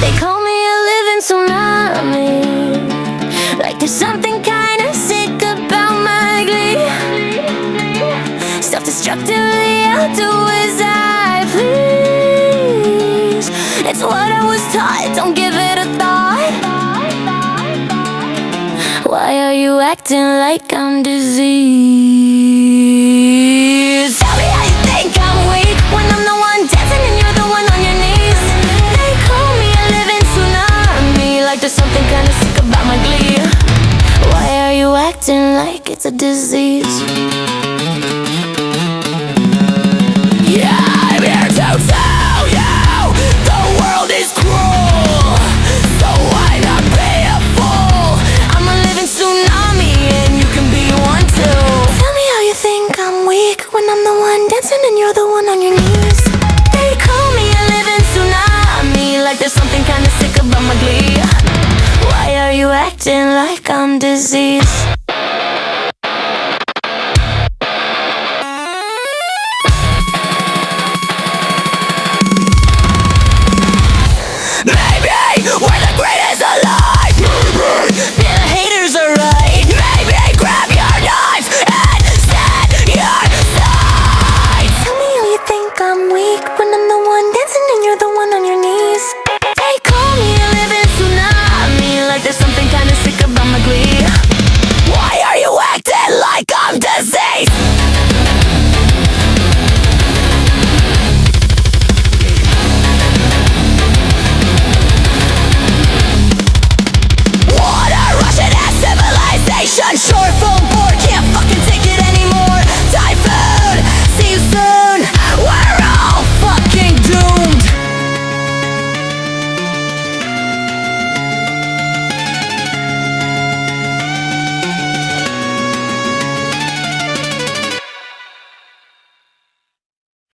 They call me a living tsunami, like there's something kinda sick about my glee. Self-destructively, I'll do as I please. It's what I was taught, don't give it a thought. Why are you acting like I'm diseased? Tell me how you think I'm weak when I'm the one dancing and you're the one on your knees. They call me a living tsunami, like there's something kinda sick about my glee. Why are you acting like it's a disease? Yeah, I'm here to tell you the world is cruel, so why not be a fool? I'm a living tsunami and you can be one too. Tell me how you think I'm weak when I'm the one dancing and you're the one on your knees. They call me a living tsunami, like there's something kinda sick about my glee. Why are you acting like I'm diseased? Maybe we're the greatest alive. Maybe the haters are right. Maybe grab your knives and set your sights. Tell me how you think I'm weak when I'm the one dancing and you're the one on your knees. They call me a living tsunami, like there's something kinda sick about my glee. Why are you acting like I'm diseased? Short full